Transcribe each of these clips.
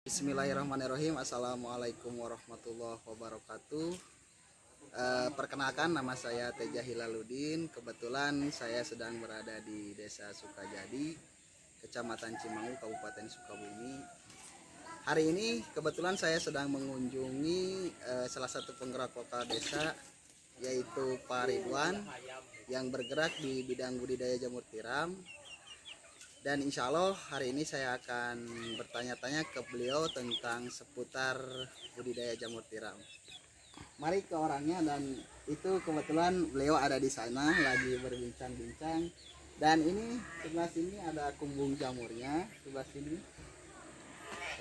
Bismillahirrahmanirrahim. Assalamualaikum warahmatullahi wabarakatuh. Perkenalkan, nama saya Teja Hilaludin. Kebetulan saya sedang berada di Desa Sukajadi, Kecamatan Cimangu, Kabupaten Sukabumi. Hari ini kebetulan saya sedang mengunjungi salah satu penggerak lokal desa, yaitu Pak Ridwan, yang bergerak di bidang budidaya jamur tiram. Dan insya Allah hari ini saya akan bertanya-tanya ke beliau tentang seputar budidaya jamur tiram. Mari ke orangnya, dan itu kebetulan beliau ada di sana lagi berbincang-bincang. Dan ini sebelah sini ada kumbung jamurnya, sebelah sini.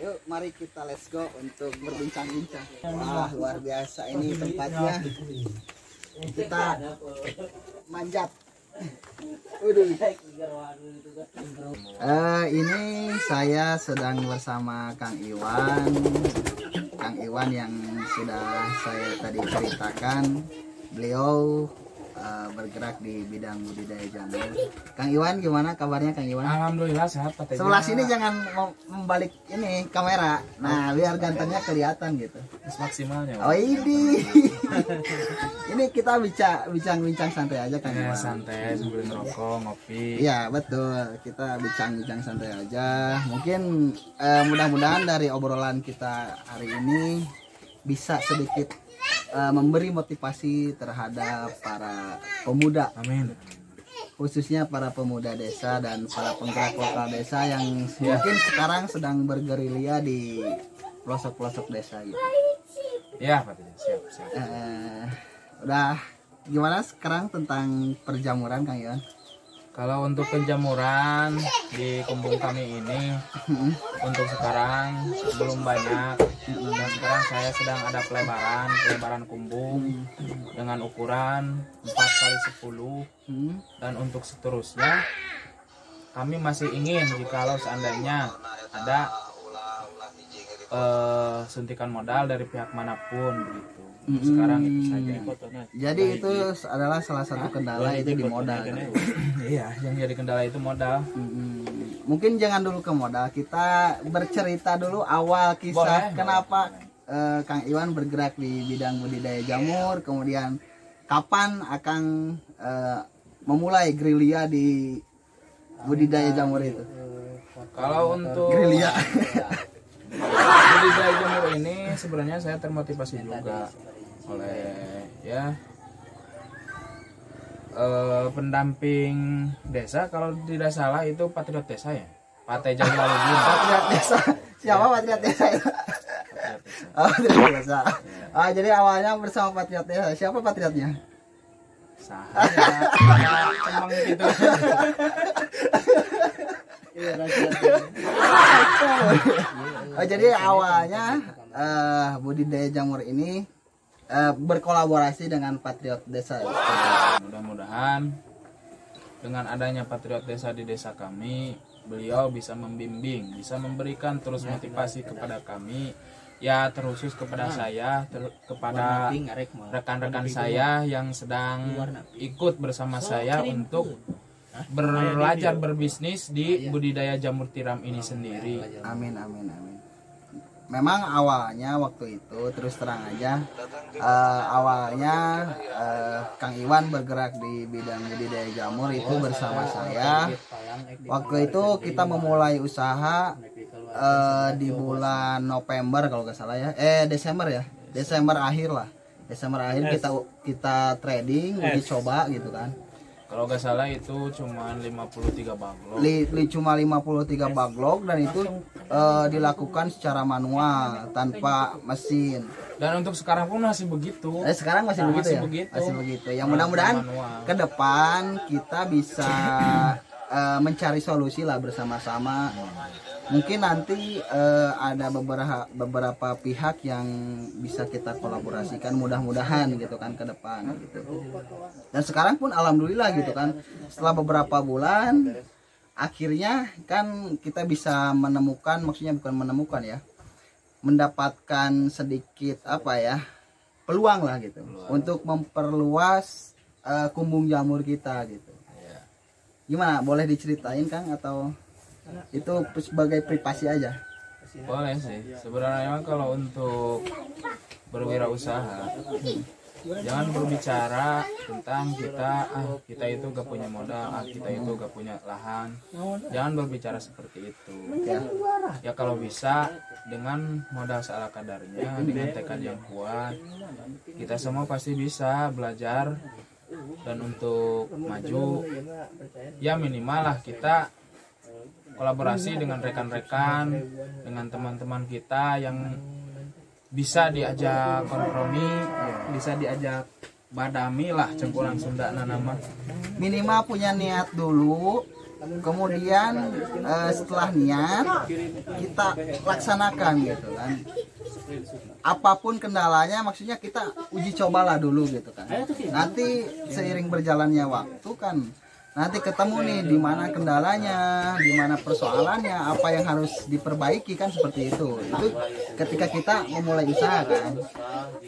Yuk mari kita let's go untuk berbincang-bincang. Wah, luar biasa ini tempatnya. Kita manjat. Ini saya sedang bersama Kang Iwan yang sudah saya tadi ceritakan. Beliau bergerak di bidang budidaya jamur. Kang Iwan, gimana kabarnya Kang Iwan? Alhamdulillah sehat Pak Teja. Sebelah sini jangan membalik ini kamera. Nah, biar gantengnya kelihatan gitu. Maksimalnya. Oh ini. Ini kita bincang-bincang santai aja Kang Ya, Iwan. santai sambil ngerokok, ngopi. Iya betul, kita bincang-bincang santai aja. Mungkin mudah-mudahan dari obrolan kita hari ini bisa sedikit memberi motivasi terhadap para pemuda. Amin. Khususnya para pemuda desa dan para penggerak lokal desa yang mungkin sekarang sedang bergerilya di pelosok-pelosok desa gitu. Ya Pak Teja, siap. Udah gimana sekarang tentang perjamuran Kang Iwan? Kalau untuk penjamuran di kumbung kami ini untuk sekarang belum banyak. Dan sekarang saya sedang ada pelebaran kumbung dengan ukuran 4x10. Dan untuk seterusnya kami masih ingin jikalau seandainya ada suntikan modal dari pihak manapun begitu. Sekarang itu saja. Jadi itu adalah salah satu kendala itu di modal. Iya, yang jadi kendala itu modal. Mungkin jangan dulu ke modal, kita bercerita dulu awal kisah. Boleh, kenapa Kang Iwan bergerak di bidang budidaya jamur, kemudian kapan akan memulai gerilya di budidaya jamur itu. Kalau untuk gerilya budidaya jamur ini sebenarnya saya termotivasi juga oleh pendamping desa, kalau tidak salah itu patriot desa ya, Pak Teja Hilaludin. Patriot desa. Siapa patriot desa itu? Oh, patriot desa. Jadi awalnya bersama patriot desa. Siapa patriotnya? Saya emang gitu. Jadi awalnya budidaya jamur ini berkolaborasi dengan patriot desa. Mudah-mudahan dengan adanya patriot desa di desa kami, beliau bisa membimbing, bisa memberikan terus motivasi kepada kami, ya terkhusus kepada saya, kepada rekan-rekan saya yang sedang ikut bersama saya untuk belajar berbisnis di budidaya jamur tiram ini sendiri. Amin. Memang awalnya waktu itu terus terang aja, awalnya Kang Iwan bergerak di bidang budidaya jamur itu bersama saya. Waktu itu kita memulai usaha di bulan November kalau nggak salah ya, Desember akhir lah. Desember akhir kita trading, uji coba gitu kan. Kalau nggak salah itu cuma 53 baglok. Cuma 53 baglok, dan itu dilakukan secara manual tanpa mesin. Dan untuk sekarang pun masih begitu. Sekarang masih begitu. Masih begitu. Yang mudah-mudahan ke depan kita bisa mencari solusi lah bersama-sama. Mungkin nanti ada beberapa pihak yang bisa kita kolaborasikan, mudah-mudahan gitu kan ke depan gitu. Dan sekarang pun alhamdulillah gitu kan, setelah beberapa bulan akhirnya kan kita bisa menemukan, maksudnya bukan menemukan ya, mendapatkan sedikit peluang lah gitu untuk memperluas kumbung jamur kita gitu. Gimana, boleh diceritain Kang atau itu sebagai privasi aja? Boleh sih. Sebenarnya memang kalau untuk berwirausaha, jangan berbicara tentang kita itu gak punya modal, kita itu gak punya lahan. Jangan berbicara seperti itu. Ya kalau bisa dengan modal seala kadarnya, dengan tekad yang kuat, kita semua pasti bisa belajar. Dan untuk maju, ya minimal lah kita kolaborasi dengan rekan-rekan, dengan teman-teman kita yang bisa diajak kompromi, bisa diajak badami lah cengkulang Sunda nama. Minimal punya niat dulu, kemudian setelah niat kita laksanakan gitu kan. Apapun kendalanya, maksudnya kita uji cobalah dulu gitu kan. Nanti seiring berjalannya waktu kan, nanti ketemu nih di mana kendalanya, di mana persoalannya, apa yang harus diperbaiki kan, seperti itu. Itu ketika kita memulai usaha kan.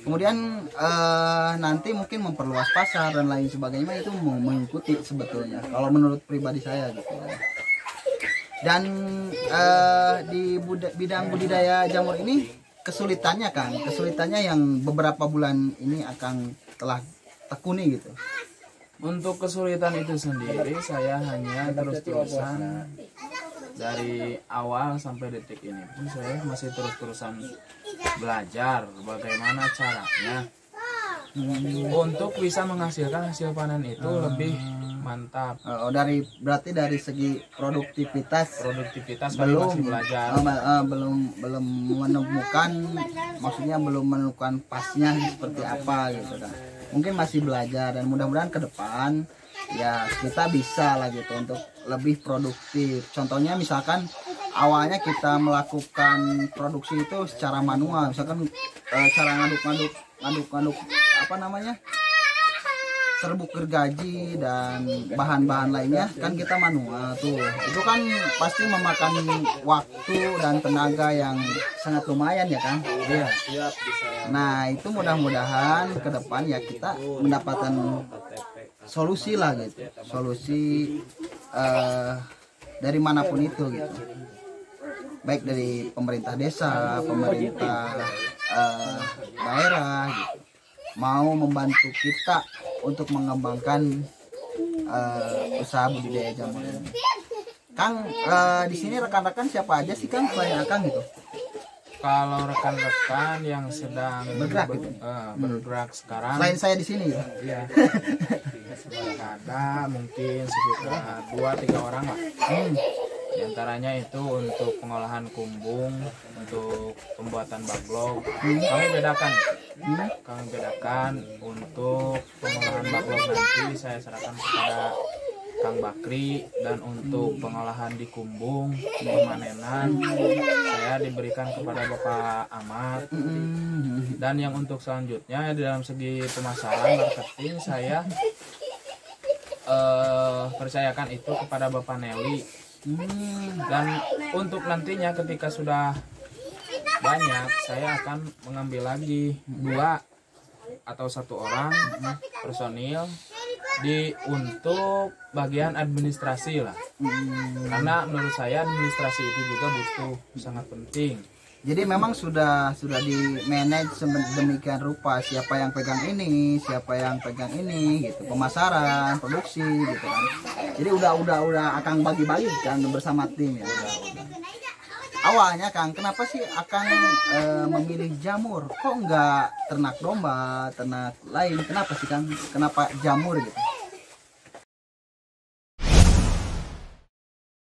Kemudian nanti mungkin memperluas pasar dan lain sebagainya, itu mengikuti sebetulnya. Kalau menurut pribadi saya gitu ya. Dan di bidang budidaya jamur ini kesulitannya yang beberapa bulan ini akan telah tekuni gitu. Untuk kesulitan itu sendiri, saya hanya terus-terusan dari awal sampai detik ini pun saya masih terus-terusan belajar bagaimana caranya untuk bisa menghasilkan hasil panen itu lebih mantap. Berarti dari segi produktivitas kami masih belajar. Belum menemukan, maksudnya belum menemukan pasnya seperti apa gitu kan. Mungkin masih belajar, dan mudah-mudahan ke depan ya kita bisa lah gitu untuk lebih produktif. Contohnya misalkan awalnya kita melakukan produksi itu secara manual, misalkan cara ngaduk apa namanya, serbuk gergaji dan bahan-bahan lainnya kan kita manual tuh. Itu kan pasti memakan waktu dan tenaga yang sangat lumayan ya kan. Iya. Nah itu mudah-mudahan ke depan ya kita mendapatkan solusi lah gitu, solusi dari manapun itu gitu, baik dari pemerintah desa, pemerintah daerah gitu, mau membantu kita untuk mengembangkan usaha budidaya jamur ini. Kang, di sini rekan-rekan siapa aja sih Kang selain Akang gitu? Kalau rekan-rekan yang sedang bergerak sekarang, selain saya di sini ya? Iya. Ada mungkin sekitar 2-3 orang lah. Di antaranya itu untuk pengolahan kumbung, untuk pembuatan baklog. Kami bedakan. Untuk pengolahan baklog nanti saya serahkan kepada Kang Bakri, dan untuk pengolahan di kumbung, pemanenan saya diberikan kepada Bapak Ahmad. Dan yang untuk selanjutnya di dalam segi pemasaran marketing saya percayakan itu kepada Bapak Nelly. Dan untuk nantinya ketika sudah banyak, saya akan mengambil lagi 2 atau 1 orang personil untuk bagian administrasi lah. Karena menurut saya administrasi itu juga butuh, sangat penting. Jadi memang sudah di manage sedemikian rupa, siapa yang pegang ini, siapa yang pegang ini gitu, pemasaran, produksi gitu kan. Jadi udah Akang bagi-bagi kan bersama tim ya. Udah. Awalnya Kang, kenapa sih Akang memilih jamur? Kok enggak ternak domba, ternak lain? Kenapa sih Kang? Kenapa jamur gitu?